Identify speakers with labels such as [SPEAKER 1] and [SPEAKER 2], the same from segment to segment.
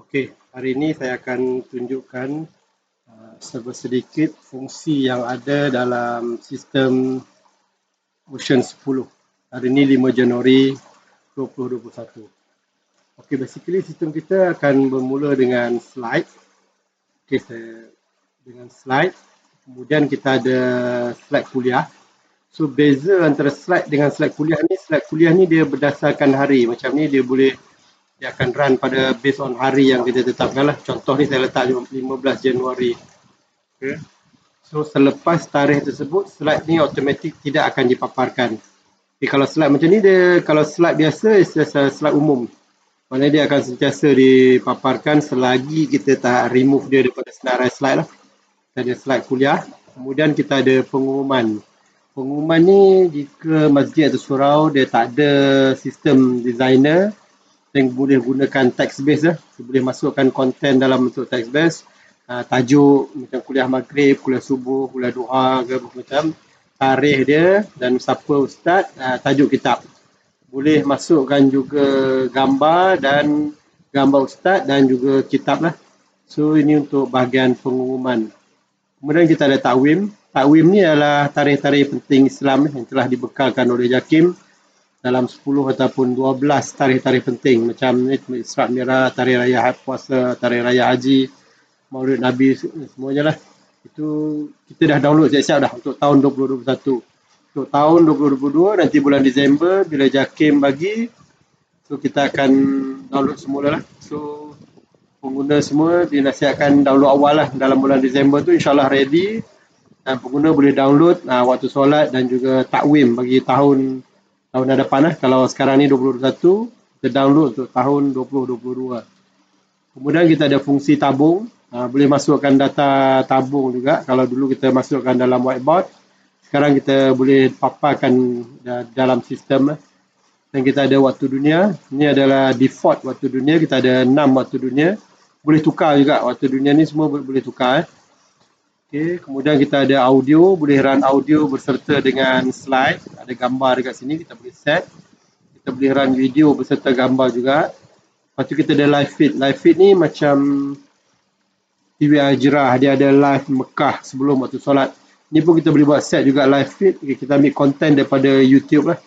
[SPEAKER 1] Okey, hari ini saya akan tunjukkan sedikit fungsi yang ada dalam sistem Ocean 10. Hari ini 5 Januari 2021. Okey, basically sistem kita akan bermula dengan slide. Okey, dengan slide. Kemudian kita ada slide kuliah. So, beza antara slide dengan slide kuliah ni dia berdasarkan hari. Macam ni dia akan run pada based on hari yang kita tetapkan lah. Contoh ni saya letak 15 Januari. Okay. So selepas tarikh tersebut, slide ni automatik tidak akan dipaparkan. Okay, kalau slide macam ni, kalau slide biasa, slide umum. Maknanya dia akan sentiasa dipaparkan selagi kita tak remove dia daripada senarai slide lah. Kita ada slide kuliah. Kemudian kita ada pengumuman. Pengumuman ni jika masjid atau surau dia tak ada sistem designer yang boleh gunakan text base lah. Boleh masukkan konten dalam bentuk text base. Tajuk macam kuliah maghrib, kuliah subuh, kuliah duha ke macam tarikh dia dan siapa ustaz, tajuk kitab. Boleh masukkan juga gambar dan gambar ustaz dan juga kitab lah. So ini untuk bahagian pengumuman. Kemudian kita ada takwim. Takwim ni adalah tarikh-tarikh penting Islam yang telah dibekalkan oleh JAKIM dalam 10 ataupun 12 tarikh-tarikh penting macam ni, Isra' Mi'raj, tarikh raya puasa, tarikh raya haji, Maulid Nabi, semuanya lah. Itu kita dah download siap-siap dah untuk tahun 2021. Untuk tahun 2022 nanti bulan Disember bila JAKIM bagi, so kita akan download semula lah. So pengguna semua dinasihatkan download awal lah dalam bulan Disember tu, insyaAllah ready dan pengguna boleh download waktu solat dan juga takwim bagi tahun hadapan lah. Kalau sekarang ni 2021, kita download untuk tahun 2022. Kemudian kita ada fungsi tabung. Boleh masukkan data tabung juga. Kalau dulu kita masukkan dalam whiteboard, sekarang kita boleh paparkan dalam sistem. Dan kita ada waktu dunia. Ini adalah default waktu dunia. Kita ada 6 waktu dunia. Boleh tukar juga. Waktu dunia ni semua boleh tukar. Okay. Kemudian kita ada audio. Boleh run audio berserta dengan slide. Ada gambar dekat sini. Kita boleh set. Kita boleh run video berserta gambar juga. Lepas tu kita ada live feed. Live feed ni macam TV Al-Hijrah. Dia ada live Mekah sebelum waktu solat. Ni pun kita boleh buat set juga live feed. Kita ambil content daripada YouTube lah.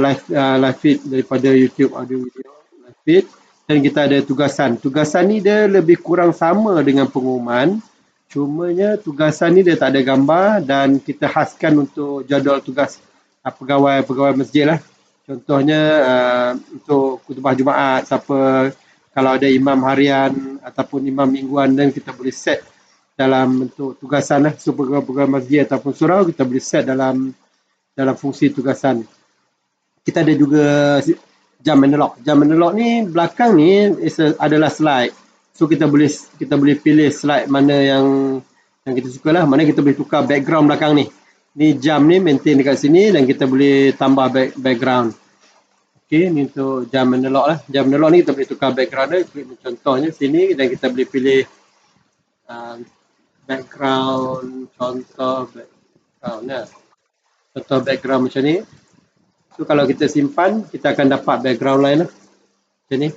[SPEAKER 1] Live feed daripada YouTube audio video. Live feed. Dan kita ada tugasan. Tugasan ni dia lebih kurang sama dengan pengumuman. Cumanya tugasan ni dia tak ada gambar dan kita khaskan untuk jadual tugas pegawai masjid lah. Contohnya untuk khutbah Jumaat, siapa kalau ada imam harian ataupun imam mingguan dan kita boleh set dalam bentuk tugasan lah. So pegawai masjid ataupun surau kita boleh set dalam fungsi tugasan. Kita ada juga jam analog. Jam analog ni belakang ni adalah slide. So kita boleh pilih slide mana yang kita suka lah. Mana kita boleh tukar background belakang ni. Ni jam ni maintain dekat sini dan kita boleh tambah background. Okey, ni untuk jam analog lah. Jam analog ni kita boleh tukar background dia. Contohnya sini dan kita boleh pilih background, contoh background lah. Contoh background macam ni. So kalau kita simpan, kita akan dapat background lain lah. Macam ni.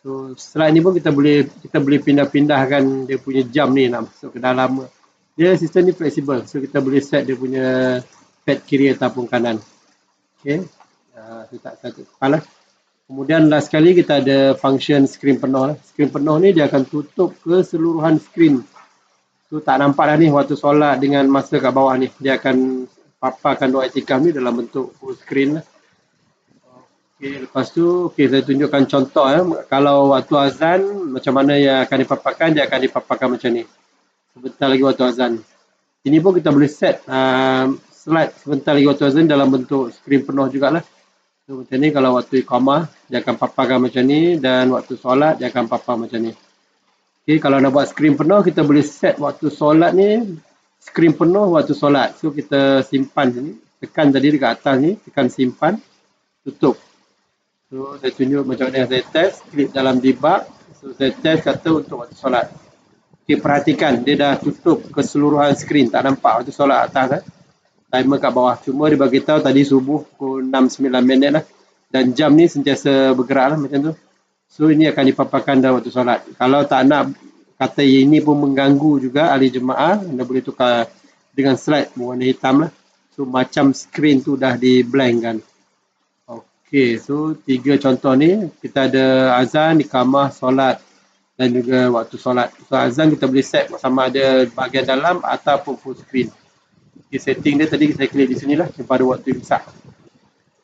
[SPEAKER 1] So slide ni pun kita boleh pindah-pindahkan dia punya jam ni nak masuk ke dalam. Dia sistem ni fleksibel. So kita boleh set dia punya pad kiri ataupun kanan. Okey. Saya tak kepala. Kemudian last sekali kita ada function screen penuh lah. Screen penuh ni dia akan tutup keseluruhan screen. So tak nampak dah ni waktu solat dengan masa kat bawah ni. Dia akan paparkan doa iktikaf ni dalam bentuk full screen lah. Okey, lepas tu saya tunjukkan contoh kalau waktu azan macam mana yang akan dipaparkan, dia akan dipaparkan macam ni. Sebentar lagi waktu azan. Ini pun kita boleh set slide sebentar lagi waktu azan dalam bentuk skrin penuh jugalah. So macam ni kalau waktu iqamah dia akan paparkan macam ni dan waktu solat dia akan papar macam ni. Okey, kalau nak buat skrin penuh kita boleh set waktu solat ni skrin penuh waktu solat. So kita simpan sini, tekan tadi dekat atas ni, tekan simpan, tutup. So saya tunjuk macam mana saya test, klik dalam debug. So saya test kata untuk waktu solat. Okey, perhatikan dia dah tutup keseluruhan skrin, tak nampak waktu solat atas timer kat bawah. Cuma dia bagi tahu tadi subuh pukul 6-9 minit lah. Dan jam ni sentiasa bergerak lah macam tu. So ini akan dipaparkan dalam waktu solat. Kalau tak nak kata ini pun mengganggu juga ahli jemaah, anda boleh tukar dengan slide berwarna hitam lah. So macam skrin tu dah di blank kan. Okey, so 3 contoh ni kita ada azan, iqamah, solat dan juga waktu solat. So azan kita boleh set sama ada bahagian dalam ataupun full screen. Okay, setting dia tadi saya klik di sini lah pada waktu imsak.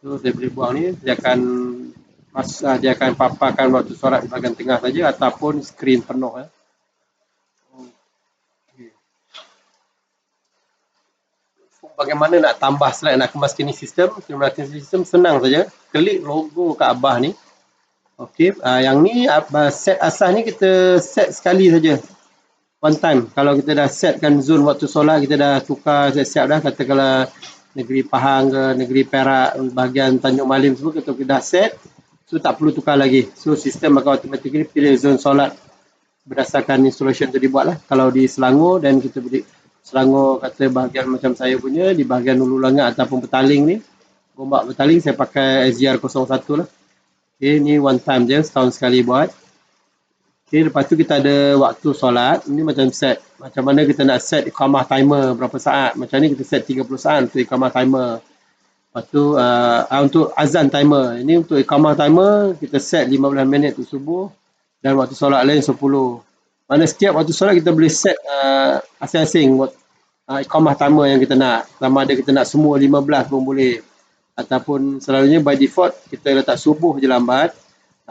[SPEAKER 1] So saya boleh buang ni, dia akan paparkan waktu solat di bahagian tengah saja ataupun skrin penuh. Okay. Bagaimana nak tambah slide, nak kemaskan sistem, senang saja. Klik logo Kaabah ni. Okey, yang ni set asas ni kita set sekali saja. One time. Kalau kita dah setkan zone waktu solat, kita dah tukar siap-siap dah. Katakanlah negeri Pahang ke, negeri Perak, bahagian Tanjung Malim semua kita dah set. So tak perlu tukar lagi. So sistem akan automatically pilih zone solat berdasarkan installation tu dibuat lah. Kalau di Selangor dan kita boleh Selangor kata bahagian macam saya punya di bahagian Hulu Langat ataupun Petaling ni, Gombak Petaling saya pakai SGR01 lah. Okay, ni one time je, setahun sekali buat. Okay, lepas tu kita ada waktu solat. Ini macam set. Macam mana kita nak set iqamah timer berapa saat. Macam ni kita set 30 saat untuk iqamah timer. Lepas tu untuk azan timer. Ini untuk iqamah timer kita set 15 minit untuk subuh dan waktu solat lain 10. Mana setiap waktu solat kita boleh set asing-asing iqamah timer yang kita nak. Sama ada kita nak semua 15 pun boleh. Ataupun selalunya by default kita letak subuh je lambat.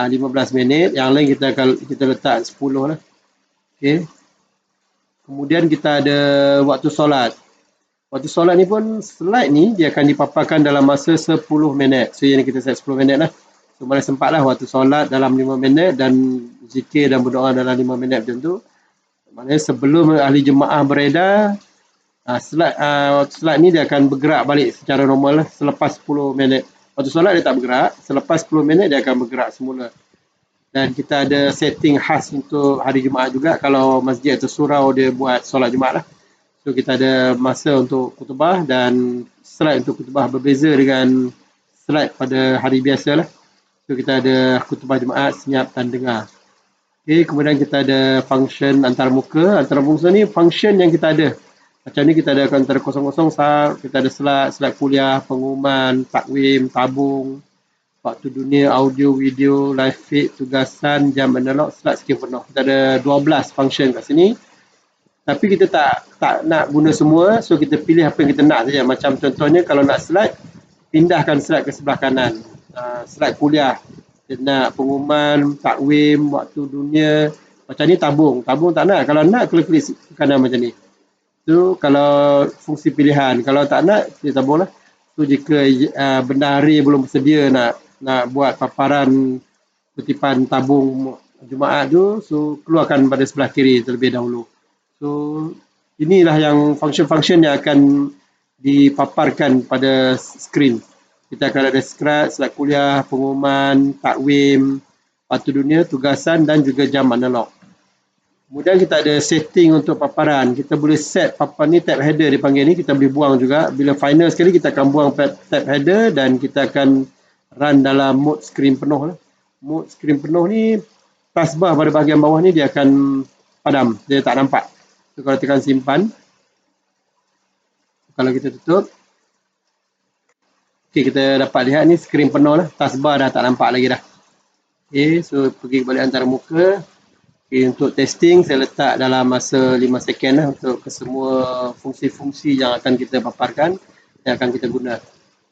[SPEAKER 1] 15 minit, yang lain kita letak 10 lah. Okey. Kemudian kita ada waktu solat. Waktu solat ni pun slide ni dia akan dipaparkan dalam masa 10 minit. So yang kita set 10 minit lah. So boleh sempat lah waktu solat dalam 5 minit dan zikir dan berdoa dalam 5 minit macam tu. Maknanya sebelum ahli jemaah beredar, waktu slide ni dia akan bergerak balik secara normal lah selepas 10 minit. Waktu solat dia tak bergerak, selepas 10 minit dia akan bergerak semula. Dan kita ada setting khas untuk hari Jumaat juga. Kalau masjid atau surau dia buat solat Jumaat lah. So kita ada masa untuk khutbah dan slide untuk khutbah berbeza dengan slide pada hari biasa lah. So kita ada khutbah Jumaat, senyap dan dengar. Okay, kemudian kita ada function antarmuka. Antarmuka ni function yang kita ada. Macam ni kita ada antara 00 kita ada slide kuliah, pengumuman, takwim, tabung, waktu dunia, audio, video, live feed, tugasan, jam analog, slide skrin penuh. Kita ada 12 function kat sini. Tapi kita tak nak guna semua, so kita pilih apa yang kita nak saja. Macam contohnya kalau nak slide, pindahkan slide ke sebelah kanan. Slide kuliah, kita nak pengumuman, takwim, waktu dunia. Macam ni tabung. Tabung tak nak. Kalau nak, klik ke kanan macam ni. Tu kalau fungsi pilihan. Kalau tak nak, kita tabung lah. Tu jika bendahari belum bersedia nak buat paparan kutipan tabung Jumaat tu, so keluarkan pada sebelah kiri terlebih dahulu. So inilah yang function-function yang akan dipaparkan pada skrin. Kita akan ada slide kuliah, pengumuman, takwim, waktu dunia, tugasan dan juga jam analog. Kemudian kita ada setting untuk paparan. Kita boleh set paparan ni, tab header dipanggil ni, kita boleh buang juga. Bila final sekali kita akan buang tab header dan kita akan run dalam mode skrin penuh lah. Mode skrin penuh ni, taskbar pada bahagian bawah ni dia akan padam, dia tak nampak. So, kalau tekan simpan, kalau kita tutup, okay, kita dapat lihat ni skrin penuh lah, taskbar dah tak nampak lagi dah. Okay, so pergi balik antarmuka. Okay, untuk testing saya letak dalam masa 5 second lah untuk kesemua fungsi-fungsi yang akan kita paparkan yang akan kita guna.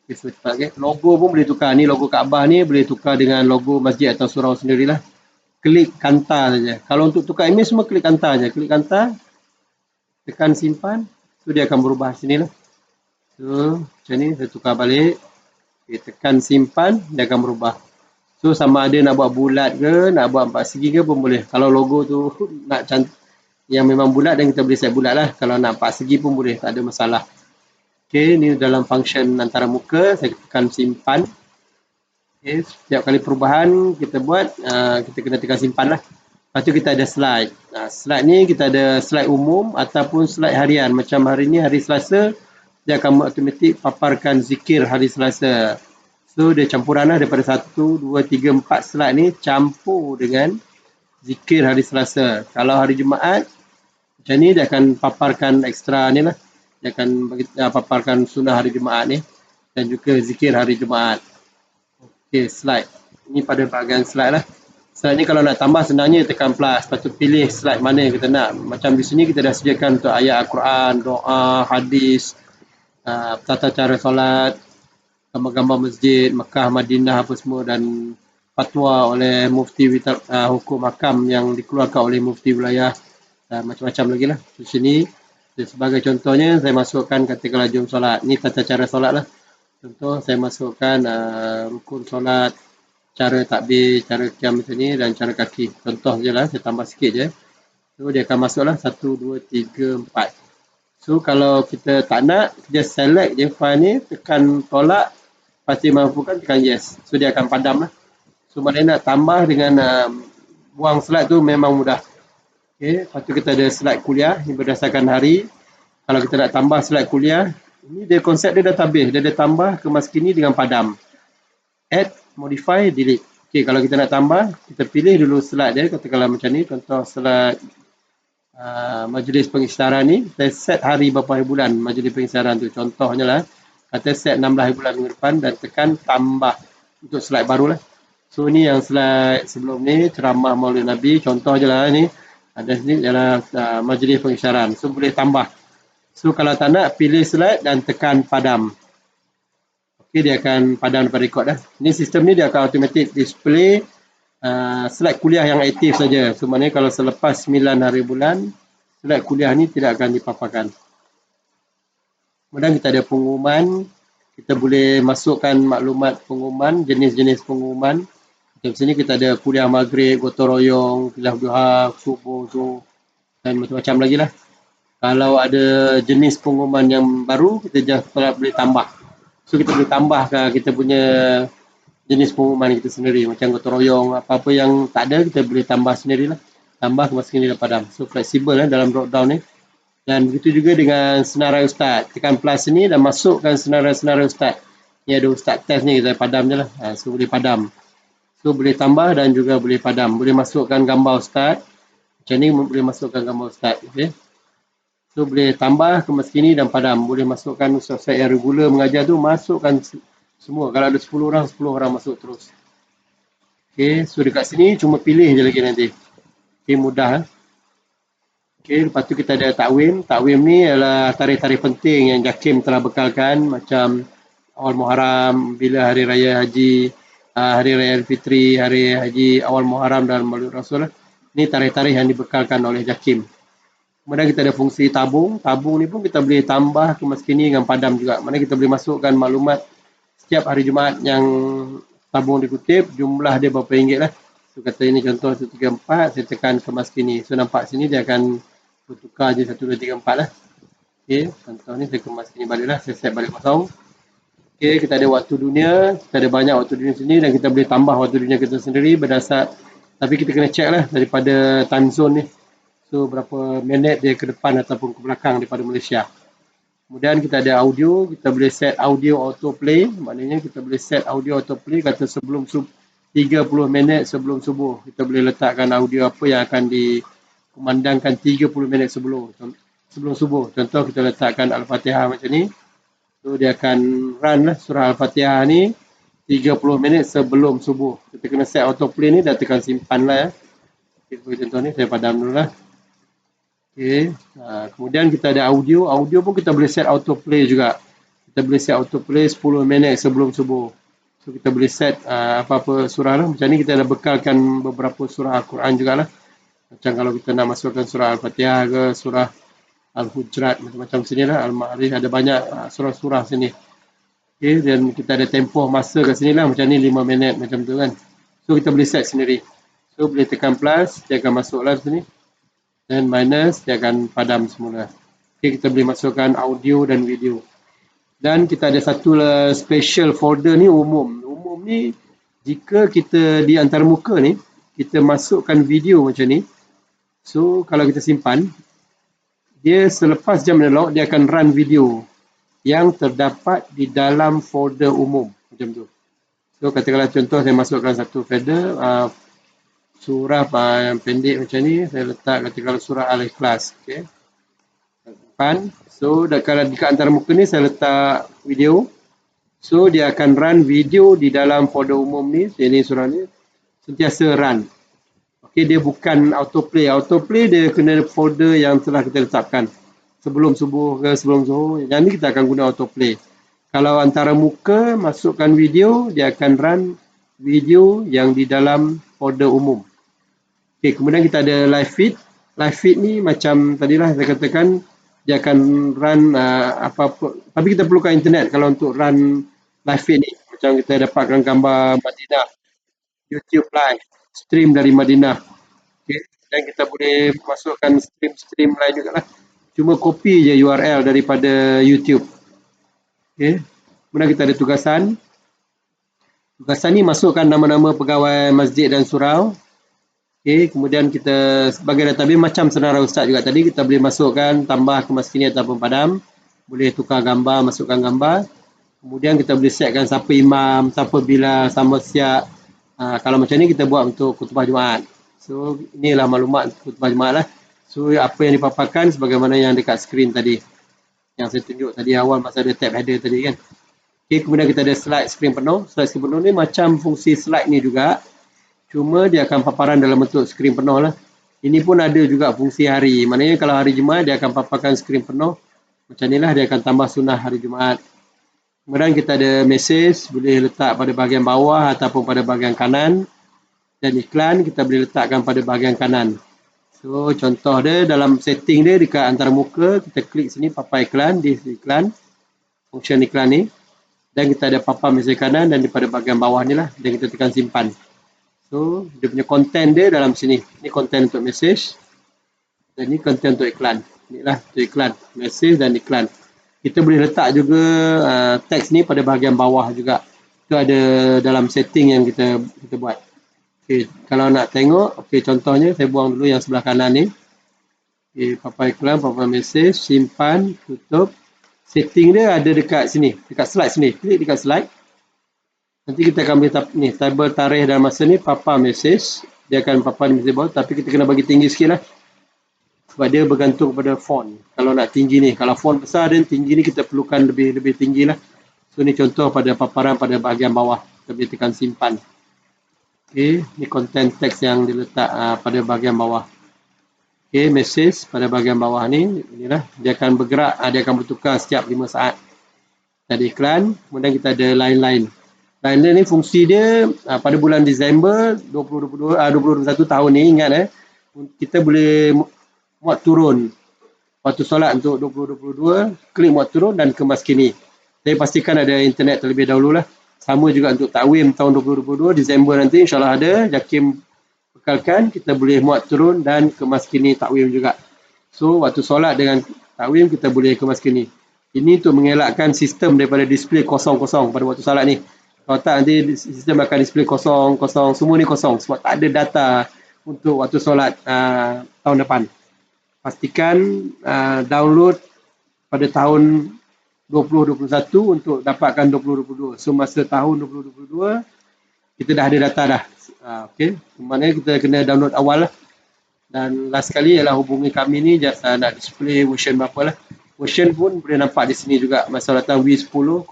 [SPEAKER 1] Okay, so cepat, okay. Logo pun boleh tukar. Ni logo Kaabah ni boleh tukar dengan logo masjid atau surau sendirilah. Klik kanta saja. Kalau untuk tukar image semua klik kanta saja. Klik kanta, tekan simpan, so dia akan berubah sini lah. So macam ni saya tukar balik. Okay, tekan simpan, dia akan berubah. So sama ada nak buat bulat ke, nak buat 4 segi ke pun boleh. Kalau logo tu nak cantik, yang memang bulat dan kita boleh set bulat lah. Kalau nak 4 segi pun boleh, tak ada masalah. Okay, ni dalam function antaramuka, saya tekan simpan. Okay, setiap kali perubahan kita buat, kita kena tekan simpan lah. Lepas tu kita ada slide. Slide ni kita ada slide umum ataupun slide harian. Macam hari ni hari Selasa, dia akan automatik paparkan zikir hari Selasa. So So dia campuran lah daripada 1, 2, 3, 4 slide ni campur dengan zikir hari Selasa. Kalau hari Jumaat macam ni dia akan paparkan ekstra ni lah. Dia akan paparkan sunnah hari Jumaat ni dan juga zikir hari Jumaat. Okey, slide. Ini pada bahagian slide lah. Slide ni kalau nak tambah senangnya tekan plus. Lepas tu pilih slide mana yang kita nak. Macam di sini kita dah sediakan untuk ayat Al-Quran, doa, hadis, tata cara solat, gambar-gambar masjid, Mekah, Madinah apa semua dan fatwa oleh mufti hukum hakam yang dikeluarkan oleh mufti wilayah dan macam-macam lagi lah. Di sini sebagai contohnya saya masukkan katakanlah jom solat. Ni tata cara solat lah. Contoh saya masukkan rukun solat, cara takbir, cara qiyam macam ni dan cara kaki. Contoh je lah, saya tambah sikit je. So dia akan masuk lah 1, 2, 3, 4. So kalau kita tak nak, just select je file ni, tekan tolak, pasti mampukan tekan yes. So dia akan padam lah. So maknanya nak tambah dengan buang slide tu memang mudah. Okay. Lepas tu kita ada slide kuliah yang berdasarkan hari. Kalau kita nak tambah slide kuliah, ini dia konsep dia database. Dia ada tambah kemas kini dengan padam. Add, modify, delete. Okay, kalau kita nak tambah, kita pilih dulu slide dia. Katakanlah macam ni, contoh slide majlis pengisytiharan ni. Saya set hari berapa hari bulan majlis pengisytiharan tu. Contohnya lah, kata set 16 hari bulan minggu depan dan tekan tambah untuk slide baru lah. So ni yang slide sebelum ni, ceramah Maulid Nabi. Contoh je lah ni. Ada sini ialah majlis pengisytiharan. So boleh tambah. So kalau tak nak, pilih slide dan tekan padam. Okay, dia akan padam daripada record dah. Ini sistem ni dia akan automatic display slide kuliah yang aktif saja. So maknanya kalau selepas 9 hari bulan, slide kuliah ni tidak akan dipaparkan. Kemudian kita ada pengumuman. Kita boleh masukkan maklumat pengumuman, jenis-jenis pengumuman. Di sini kita ada kuliah maghrib, gotong royong, kuliah duha, subuh, zuhur dan macam-macam lagi lah. Kalau ada jenis pengumuman yang baru, kita just boleh tambah. So kita boleh tambahkan kita punya jenis pengumuman kita sendiri. Macam gotong royong, apa-apa yang tak ada, kita boleh tambah sendirilah. Tambah kemasukan dia padam. So fleksibel dalam drop down ni. Dan begitu juga dengan senarai ustaz. Tekan plus ni dan masukkan senarai-senarai ustaz. Ni ada ustaz test ni, kita padam je lah. So boleh padam. So boleh tambah dan juga boleh padam. Boleh masukkan gambar ustaz. Macam ni boleh masukkan gambar ustaz. Okay. So boleh tambah kemas kini dan padam. Boleh masukkan ustaz yang regular mengajar tu, masukkan semua. Kalau ada 10 orang, 10 orang masuk terus. Okay, so dekat sini cuma pilih je lagi nanti. Okay, mudah. Okay, lepas tu kita ada takwim. Takwim ni adalah tarikh-tarikh penting yang JAKIM telah bekalkan. Macam awal Muharram, bila hari raya haji, hari raya Fitri, hari haji awal Muharram dan Maulid Rasul. Ini tarikh-tarikh yang dibekalkan oleh JAKIM. Kemudian kita ada fungsi tabung. Tabung ni pun kita boleh tambah kemas kini dengan padam juga. Mana kita boleh masukkan maklumat setiap hari Jumaat yang tabung dikutip, jumlah dia berapa ringgit lah. So kata ini contoh 134, saya tekan kemas kini. So nampak sini dia akan bertukar je 1, 2, 3, 4 lah. Okay, contoh ni saya kemas kini balik lah. Saya set balik kosong. Okay, kita ada waktu dunia. Kita ada banyak waktu dunia sini dan kita boleh tambah waktu dunia kita sendiri berdasar. Tapi kita kena check lah daripada time zone ni. So berapa minit dia ke depan ataupun ke belakang daripada Malaysia. Kemudian kita ada audio, kita boleh set audio autoplay. Maknanya kita boleh set audio autoplay kata sebelum 30 minit sebelum subuh. Kita boleh letakkan audio apa yang akan dikumandangkan 30 minit sebelum subuh. Contoh kita letakkan Al-Fatihah macam ni. So dia akan run lah surah Al-Fatihah ni 30 minit sebelum subuh. Kita kena set autoplay ni dan tekan simpan lah ya. Okay, contoh ni saya padam dulu lah. Okay. Kemudian kita ada audio. Audio pun kita boleh set autoplay juga. Kita boleh set autoplay 10 minit sebelum subuh. So kita boleh set apa-apa surah lah. Macam ni kita dah bekalkan beberapa surah Al-Quran jugalah. Macam kalau kita nak masukkan surah Al-Fatihah ke surah Al-Hujurat. Macam-macam sini lah. Al-Ma'arij ada banyak surah-surah sini. Okay. Dan kita ada tempoh masa kat sini lah. Macam ni 5 minit macam tu kan. So kita boleh set sendiri. So boleh tekan plus. Dia akan masuk lah sini. Dan minus, dia akan padam semula. Okay, kita boleh masukkan audio dan video. Dan kita ada satu special folder ni umum. Umum ni, jika kita di antara muka ni, kita masukkan video macam ni. So, kalau kita simpan, dia selepas jam analog, dia akan run video yang terdapat di dalam folder umum. Macam tu. So katakanlah contoh saya masukkan satu folder surah yang pendek macam ni, saya letak katakanlah surah Al-Ikhlas. Okay. Simpan. So kalau dekat antara muka ni saya letak video. So dia akan run video di dalam folder umum ni, ini surah ni, sentiasa run. Okay, dia bukan autoplay. Autoplay dia kena folder yang telah kita letakkan. Sebelum subuh ke sebelum zuhur, yang ni kita akan guna autoplay. Kalau antara muka, masukkan video, dia akan run video yang di dalam folder umum. Okay, kemudian kita ada live feed. Live feed ni macam tadilah saya katakan, dia akan run apa-apa. Tapi kita perlukan internet kalau untuk run live feed ni. Macam kita dapatkan gambar Madinah, YouTube live, stream dari Madinah. Okay. Dan kita boleh masukkan stream-stream lain juga lah. Cuma copy je URL daripada YouTube. Okay. Kemudian kita ada tugasan. Tugasan ni masukkan nama-nama pegawai masjid dan surau. Okay. Kemudian kita sebagai database macam senarai ustaz juga tadi, kita boleh masukkan tambah kemaskini ataupun padam. Boleh tukar gambar, masukkan gambar. Kemudian kita boleh setkan siapa imam, siapa bila, sama siap. Kalau macam ni kita buat untuk khutbah Jumaat. So inilah maklumat khutbah Jumaat lah. So apa yang dipaparkan sebagaimana yang dekat skrin tadi. Yang saya tunjuk tadi awal masa ada tab header tadi kan. Okay, kemudian kita ada slide skrin penuh. Slide skrin penuh ni macam fungsi slide ni juga. Cuma dia akan paparan dalam bentuk skrin penuh lah. Ini pun ada juga fungsi hari. Maknanya kalau hari Jumaat dia akan paparkan skrin penuh. Macam inilah dia akan tambah sunnah hari Jumaat. Kemudian kita ada message, boleh letak pada bahagian bawah ataupun pada bahagian kanan. Dan iklan kita boleh letakkan pada bahagian kanan. So contoh dia dalam setting dia dekat antara muka, kita klik sini papan iklan, di iklan, function iklan ni. Dan kita ada papan message kanan dan di pada bahagian bawah ni lah. Dan kita tekan simpan. So dia punya konten dia dalam sini. Ini konten untuk message. Dan ini konten untuk iklan. Inilah untuk iklan, message dan iklan. Kita boleh letak juga teks ni pada bahagian bawah juga. Itu ada dalam setting yang kita buat. Okay, kalau nak tengok, okay, contohnya saya buang dulu yang sebelah kanan ni. Okay, papan iklan, papan message, simpan, tutup. Setting dia ada dekat sini, dekat slide sini. Klik dekat slide. Nanti kita akan boleh ni, table tarikh dan masa ni, papan message. Dia akan papan message bawah, tapi kita kena bagi tinggi sikit lah. Sebab dia bergantung pada font. Kalau nak tinggi ni, kalau font besar dan tinggi ni kita perlukan lebih tinggi lah. So ni contoh pada paparan pada bahagian bawah. Kita boleh tekan simpan. Okay, ni konten teks yang diletak pada bahagian bawah. Okay, message pada bahagian bawah ni, inilah dia akan bergerak, dia akan bertukar setiap 5 saat. Kita ada iklan, kemudian kita ada line-line. Line-line ni fungsi dia pada bulan Disember 2021 tahun ni, ingat kita boleh muat turun waktu solat untuk 2022, klik muat turun dan kemas kini. Saya pastikan ada internet terlebih dahulu lah. Sama juga untuk takwim tahun 2022, Disember nanti insyaAllah ada. Jakim bekalkan, kita boleh muat turun dan kemas kini takwim juga. So, waktu solat dengan takwim, kita boleh kemas kini. Ini untuk mengelakkan sistem daripada display kosong-kosong pada waktu solat ni. Kalau tak, nanti sistem akan display kosong-kosong. Semua ni kosong sebab tak ada data untuk waktu solat tahun depan. Pastikan download pada tahun 2021 untuk dapatkan 2022. So masa tahun 2022 kita dah ada data dah. Okey, maknanya kita kena download awal lah. Dan last sekali ialah hubungi kami ni nak display version berapa lah. Version pun boleh nampak di sini juga. Masa datang W10010.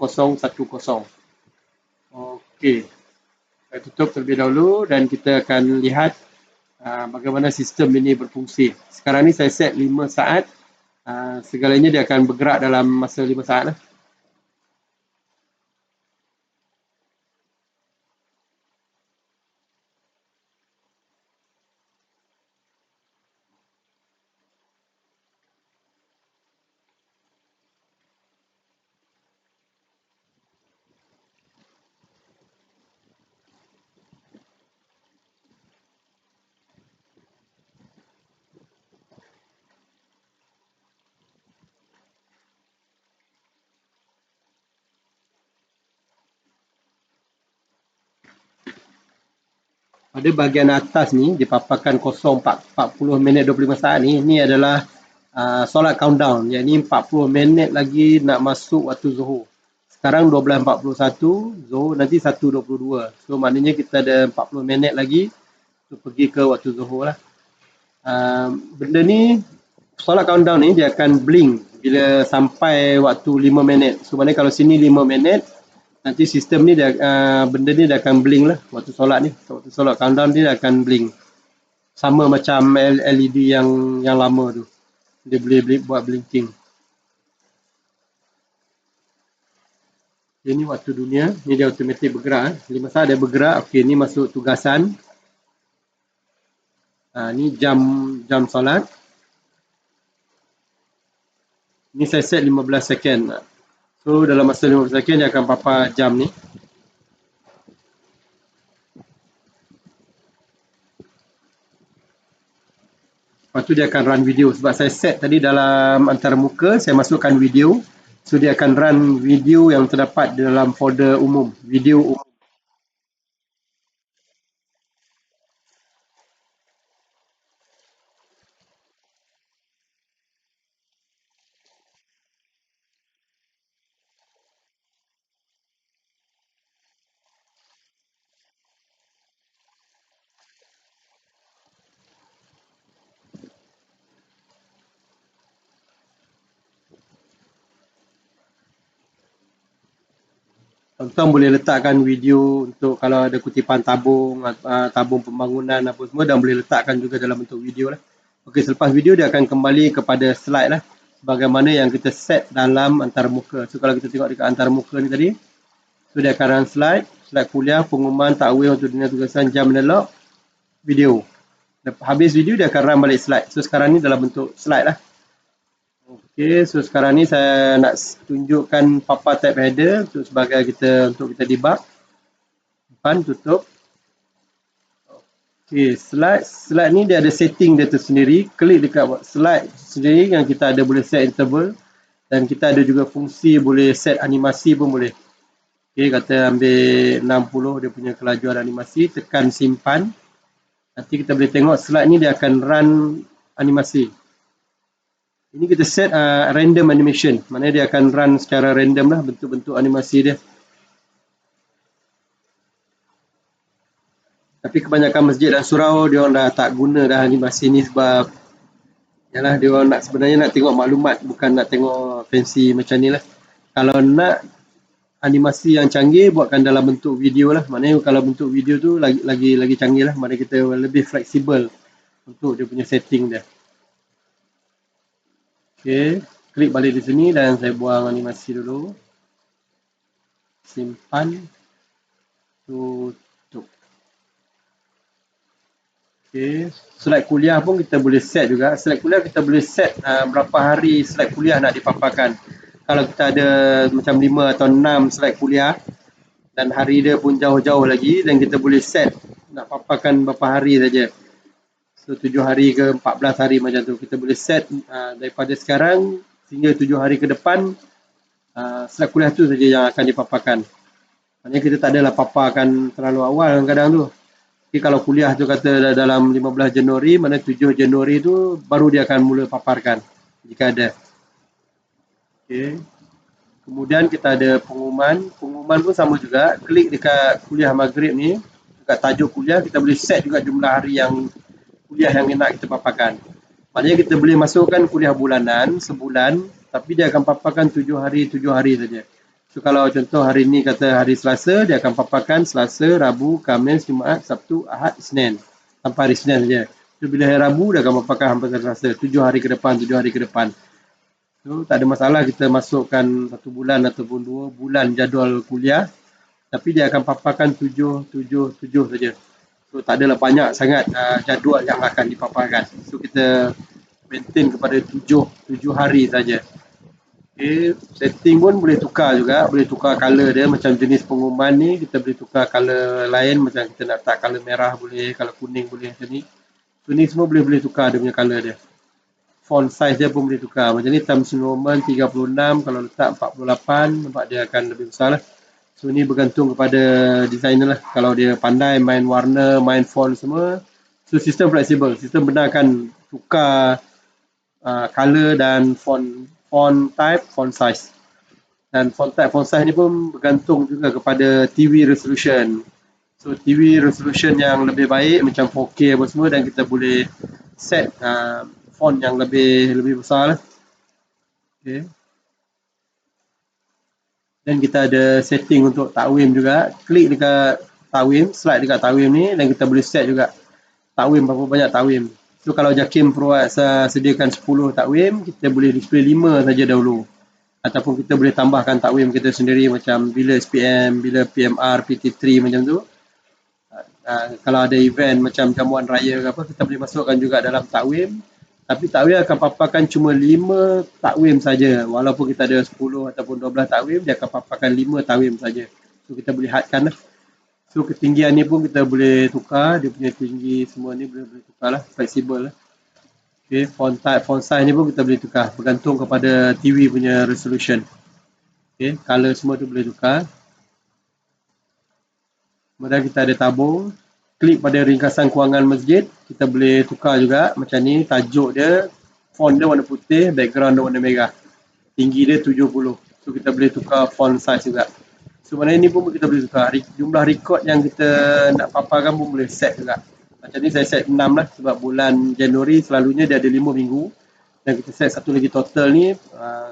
[SPEAKER 1] Okey. Saya tutup terlebih dahulu dan kita akan lihat bagaimana sistem ini berfungsi. Sekarang ni saya set 5 saat. Segalanya dia akan bergerak dalam masa 5 saat lah. Pada bahagian atas ni dipaparkan 0:40 minit 25 saat ni. Ini adalah solat countdown. Yang ni 40 minit lagi nak masuk waktu zuhur. Sekarang 12.41, Zuhur nanti 1.22. So maknanya kita ada 40 minit lagi untuk pergi ke waktu Zuhur lah. Benda ni, solat countdown ni dia akan blink bila sampai waktu 5 minit. So maknanya kalau sini 5 minit, nanti sistem ni dia, benda ni dia akan blink lah waktu solat ni. Waktu solat countdown dia akan blink. Sama macam LED yang lama tu. Dia boleh buat blinking. Ini waktu dunia, ni dia automatik bergerak. Bila masa dia bergerak, okey, ni masuk tugasan. Ni jam solat. Ni saya set 15 second. So dalam masa 15 second dia akan papar jam ni. Lepas tu dia akan run video. Sebab saya set tadi dalam antarmuka, saya masukkan video. So dia akan run video yang terdapat dalam folder umum. Video umum. Tuan-tuan boleh letakkan video untuk kalau ada kutipan tabung, tabung pembangunan apa semua, dan boleh letakkan juga dalam bentuk video lah. Okey, selepas video dia akan kembali kepada slide lah. Sebagaimana yang kita set dalam antarmuka. So kalau kita tengok dekat antarmuka ni tadi, so dia akan run slide kuliah, pengumuman, takwil untuk dunia tugasan, jam menelok, video. Habis video dia akan run balik slide. So sekarang ni dalam bentuk slide lah. Okey, so sekarang ni saya nak tunjukkan papa tab header untuk kita debug. Depan tutup. Okey, slide ni dia ada setting dia tersendiri. Klik dekat slide sendiri yang kita ada boleh set interval, dan kita ada juga fungsi boleh set animasi pun boleh. Okey, kata ambil 60 dia punya kelajuan animasi, tekan simpan. Nanti kita boleh tengok slide ni dia akan run animasi. Ini kita set random animation. Maknanya dia akan run secara random lah bentuk-bentuk animasi dia. Tapi kebanyakan masjid dan surau dia orang dah tak guna dah animasi ni sebab yalah dia orang sebenarnya nak tengok maklumat, bukan nak tengok fancy macam ni lah. Kalau nak animasi yang canggih buatkan dalam bentuk video lah. Maknanya kalau bentuk video tu lagi canggih lah. Maknanya kita lebih fleksibel untuk dia punya setting dia. Okey, klik balik di sini dan saya buang animasi dulu. Simpan. Tutup. Okey, slide kuliah pun kita boleh set juga. Slide kuliah kita boleh set berapa hari slide kuliah nak dipaparkan. Kalau kita ada macam 5 atau 6 slide kuliah dan hari dia pun jauh-jauh lagi, dan kita boleh set nak paparkan berapa hari saja. So 7 hari ke 14 hari macam tu. Kita boleh set daripada sekarang sehingga 7 hari ke depan, slide kuliah tu saja yang akan dipaparkan. Maksudnya kita tak adalah paparkan terlalu awal kadang-kadang tu. Jadi kalau kuliah tu kata dalam 15 Januari, mana 7 Januari tu baru dia akan mula paparkan jika ada. Okey. Kemudian kita ada pengumuman. Pengumuman pun sama juga. Klik dekat kuliah maghrib ni, dekat tajuk kuliah, kita boleh set juga jumlah hari yang kuliah yang nak kita paparkan. Maknanya kita boleh masukkan kuliah bulanan, sebulan, tapi dia akan paparkan 7 hari saja. So kalau contoh hari ni kata hari Selasa, dia akan paparkan Selasa, Rabu, Khamis, Jumaat, Sabtu, Ahad, Isnin. Sampai hari Isnin saja. So bila hari Rabu, dia akan paparkan sampai Selasa. 7 hari ke depan, 7 hari ke depan. So tak ada masalah kita masukkan 1 bulan ataupun 2 bulan jadual kuliah. Tapi dia akan paparkan 7 saja. So tak adalah banyak sangat jadual yang akan dipaparkan. So kita maintain kepada 7 hari saja. Okay, setting pun boleh tukar juga, boleh tukar color dia. Macam jenis pengumuman ni kita boleh tukar color lain, macam kita nak letak color merah boleh, color kuning boleh macam ni. So ni semua boleh tukar dia punya color dia. Font size dia pun boleh tukar. Macam ni Times New Roman 36, kalau letak 48 nampak dia akan lebih besar lah. So ni bergantung kepada designer lah. Kalau dia pandai main warna, main font semua. So sistem fleksibel. Sistem benarkan tukar color dan font type, font size. Dan font size ni pun bergantung juga kepada TV resolution. So TV resolution yang lebih baik macam 4K apa semua, dan kita boleh set font yang lebih besar lah. Okay. Dan kita ada setting untuk takwim juga. Klik dekat takwim, slide dekat takwim ni, dan kita boleh set juga takwim, berapa banyak takwim. So kalau Jakim Provide sediakan 10 takwim, kita boleh display 5 saja dahulu. Ataupun kita boleh tambahkan takwim kita sendiri macam bila SPM, bila PMR, PT3 macam tu. Kalau ada event macam jamuan raya ke apa, kita boleh masukkan juga dalam takwim. Tapi takwim akan paparkan cuma 5 takwim saja. Walaupun kita ada 10 ataupun 12 takwim, dia akan paparkan 5 takwim saja. So kita boleh hadkan lah. So ketinggian ni pun kita boleh tukar, dia punya tinggi semua ni boleh tukar lah, fleksibel lah. Okay, font size ni pun kita boleh tukar, bergantung kepada TV punya resolution. Okay, color semua tu boleh tukar. Kemudian kita ada tabung, klik pada ringkasan kewangan masjid, kita boleh tukar juga macam ni, tajuk dia, font dia warna putih, background dia warna merah. Tinggi dia 70. So kita boleh tukar font size juga. Sebenarnya ni pun kita boleh tukar. Jumlah rekod yang kita nak paparkan pun boleh set juga. Macam ni saya set 6 lah, sebab bulan Januari selalunya dia ada 5 minggu. Dan kita set satu lagi total ni,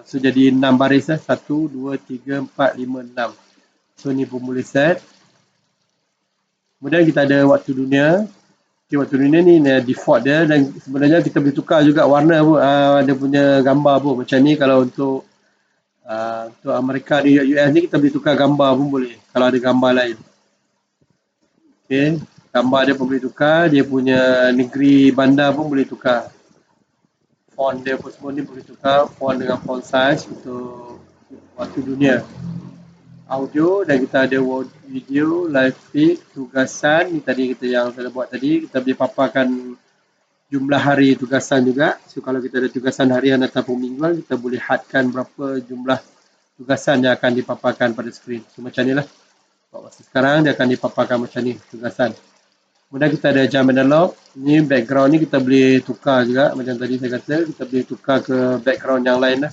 [SPEAKER 1] so jadi 6 baris lah. 1, 2, 3, 4, 5, 6. So ni pun boleh set. Kemudian kita ada waktu dunia. Okay, waktu dunia ni default dia, dan sebenarnya kita boleh tukar juga warna pun, dia punya gambar pun. Macam ni kalau untuk Amerika di US ni kita boleh tukar gambar pun boleh, kalau ada gambar lain. Okay, gambar dia pun boleh tukar, dia punya negeri bandar pun boleh tukar. Font dia pun semua ni boleh tukar, font dengan font size untuk waktu dunia. Audio, dan kita ada video, live feed, tugasan. Ni tadi kita yang saya buat tadi, kita boleh paparkan jumlah hari tugasan juga. So kalau kita ada tugasan harian ataupun mingguan, kita boleh hadkan berapa jumlah tugasan yang akan dipaparkan pada skrin. So macam ni lah. Masa sekarang dia akan dipaparkan macam ni tugasan. Kemudian kita ada jam analog. Ni background ni kita boleh tukar juga. Macam tadi saya kata, kita boleh tukar ke background yang lain lah.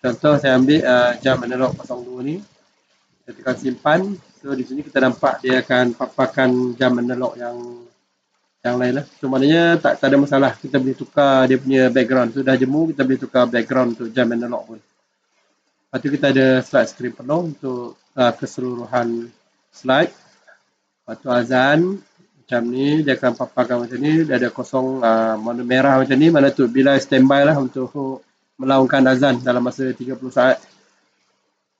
[SPEAKER 1] Contoh saya ambil jam analog 02 ni. Kita tekan simpan. So di sini kita nampak dia akan paparkan jam analog yang lain lah. So maknanya tak ada masalah. Kita boleh tukar dia punya background. So dah jemu, kita boleh tukar background untuk jam analog pun. Lepas tu kita ada slide screen penuh untuk keseluruhan slide. Lepas tu azan. Macam ni, dia akan paparkan macam ni. Dia ada kosong warna merah macam ni. Mana tu bila standby lah untuk melaungkan azan dalam masa 30 saat.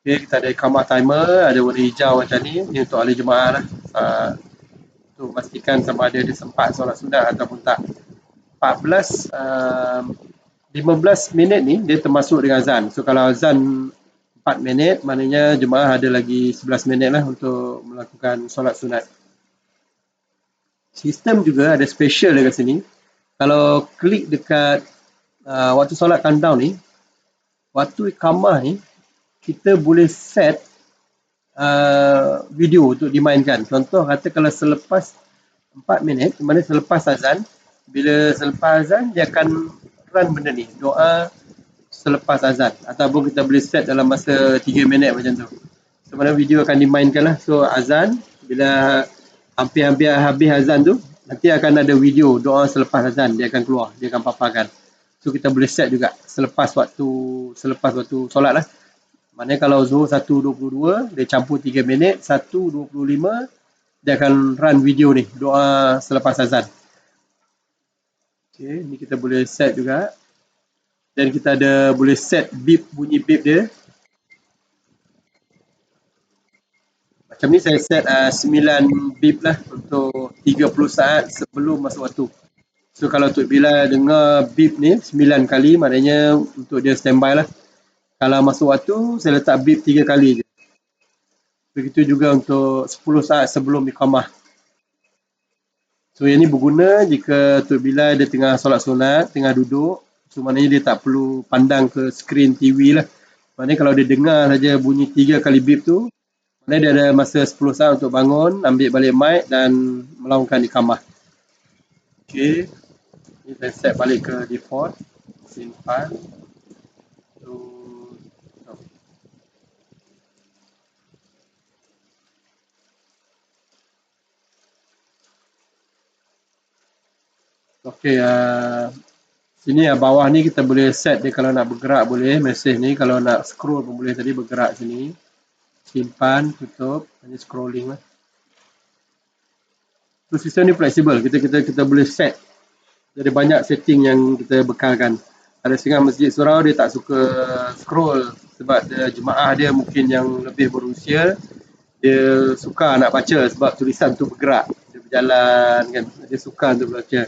[SPEAKER 1] Okay, kita ada iqamah timer, ada warna hijau macam ni. Ni untuk ahli jemaah lah. Untuk pastikan sama ada dia sempat solat sunat ataupun tak. 15 minit ni dia termasuk dengan azan. So kalau azan 4 minit, maknanya jemaah ada lagi 11 minit lah untuk melakukan solat sunat. Sistem juga ada special dekat sini. Kalau klik dekat waktu solat countdown ni, waktu iqamah ni, kita boleh set video untuk dimainkan. Contoh kata kalau selepas 4 minit, mana selepas azan, bila selepas azan dia akan run benda ni, doa selepas azan, ataupun kita boleh set dalam masa 3 minit macam tu. Sebenarnya video akan dimainkan lah. So azan, bila hampir-hampir habis azan tu, nanti akan ada video doa selepas azan, dia akan keluar, dia akan paparkan. So kita boleh set juga selepas waktu solat lah. Maknanya kalau Zuhur 1.22, dia campur 3 minit, 1.25, dia akan run video ni, doa selepas azan. Okay, ni kita boleh set juga. Dan kita ada boleh set beep, bunyi beep dia. Macam ni saya set 9 beep lah untuk 30 saat sebelum masuk waktu. So kalau Tok Bilal dengar beep ni 9 kali, maknanya untuk dia standby lah. Kalau masuk waktu, saya letak beep 3 kali je. Begitu juga untuk 10 saat sebelum iqamah. So yang ni berguna jika Tok Bilal dia tengah solat sunat, tengah duduk. So maknanya dia tak perlu pandang ke skrin TV lah. Maknanya kalau dia dengar saja bunyi 3 kali beep tu, maknanya dia ada masa 10 saat untuk bangun, ambil balik mic dan melaungkan iqamah. Okay. Ni saya set balik ke default. Simpan. Okey, sini bawah ni kita boleh set dia kalau nak bergerak boleh, mesej ni kalau nak scroll pun boleh tadi bergerak sini. Simpan, tutup, ini scrolling lah. So sistem ni fleksibel, kita boleh set. Jadi banyak setting yang kita bekalkan. Ada setengah masjid surau dia tak suka scroll sebab jemaah dia mungkin yang lebih berusia, dia suka nak baca sebab tulisan tu bergerak, dia berjalan kan, dia suka untuk baca.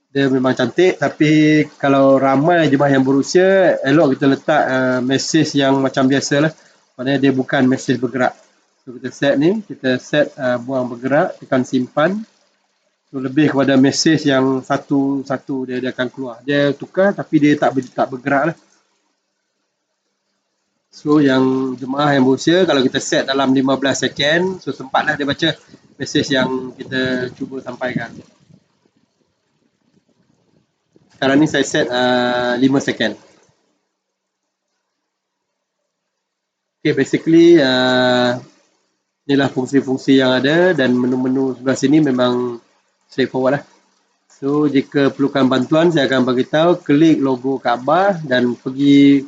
[SPEAKER 1] Dia memang cantik tapi kalau ramai jemaah yang berusia, elok kita letak mesej yang macam biasa lah. Maknanya dia bukan mesej bergerak. So kita set ni, kita set buang bergerak, tekan simpan. So lebih kepada mesej yang satu-satu dia akan keluar. Dia tukar tapi dia tak bergerak lah. So yang jemaah yang berusia, kalau kita set dalam 15 second, so sempatlah dia baca mesej yang kita cuba sampaikan. Sekarang ni saya set 5 second. Okay, basically inilah fungsi-fungsi yang ada dan menu-menu sebelah sini memang straightforward lah. So jika perlukan bantuan saya akan beritahu, klik logo Kaabah dan pergi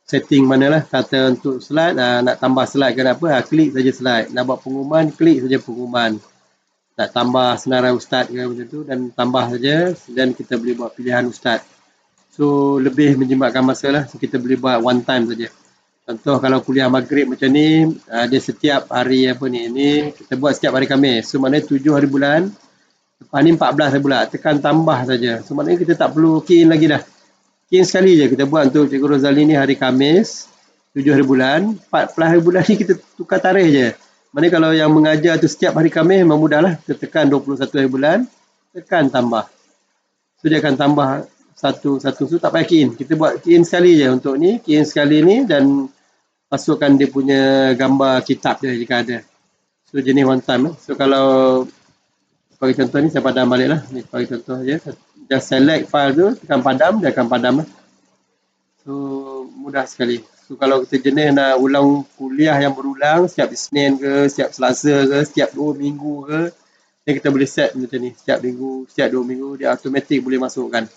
[SPEAKER 1] setting manalah, kata untuk slide, nak tambah slide ke apa, klik saja slide. Nak buat pengumuman, klik saja pengumuman. Nak tambah senarai ustaz ke macam tu dan tambah saja dan kita boleh buat pilihan ustaz. So lebih menjimatkan masa lah, so, kita boleh buat one time saja. Contoh kalau kuliah maghrib macam ni, dia setiap hari apa ni, kita buat setiap hari Khamis. So maknanya 7 hari bulan, lepas ni 14 hari bulan, tekan tambah saja. So maknanya kita tak perlu key in lagi dah. Key in sekali je kita buat untuk Cikgu Rozali ni hari Khamis, 7 hari bulan, 14 hari bulan ni kita tukar tarikh je. Maknanya kalau yang mengajar tu setiap hari Khamis memang mudah lah. Kita tekan 21 hari bulan, tekan tambah. So dia akan tambah satu-satu. So tak payah key in. Kita buat key in sekali je untuk ni, key in sekali ni dan masukkan dia punya gambar kitab dia jika ada. So jenis one time. So kalau sebagai contoh ni saya padam balik lah. Ni sebagai contoh je. Just select file tu, tekan padam, dia akan padam lah. So mudah sekali. So kalau kita jenis nak ulang kuliah yang berulang, setiap Isnin ke, setiap Selasa ke, setiap 2 minggu ke, ni kita boleh set macam ni. Setiap minggu, setiap 2 minggu, dia automatik boleh masukkan.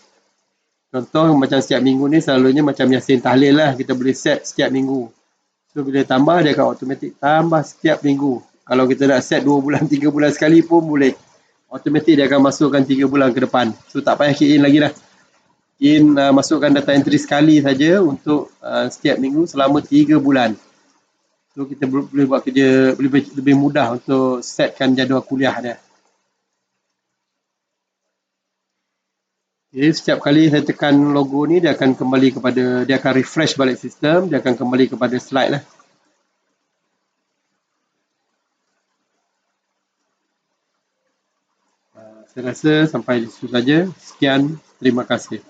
[SPEAKER 1] Contoh macam setiap minggu ni selalunya macam Yasin Tahlil lah. Kita boleh set setiap minggu. So bila tambah dia akan automatik tambah setiap minggu. Kalau kita nak set 2 bulan, 3 bulan sekali pun boleh. Automatik dia akan masukkan 3 bulan ke depan. So tak payah key in lagi lah. Key in masukkan data entry sekali saja untuk setiap minggu selama 3 bulan. So kita boleh buat kerja lebih mudah untuk setkan jadual kuliah dia. Jadi setiap kali saya tekan logo ni dia akan kembali kepada, dia akan refresh balik sistem, dia akan kembali kepada slide lah. Saya rasa sampai di situ saja. Sekian, terima kasih.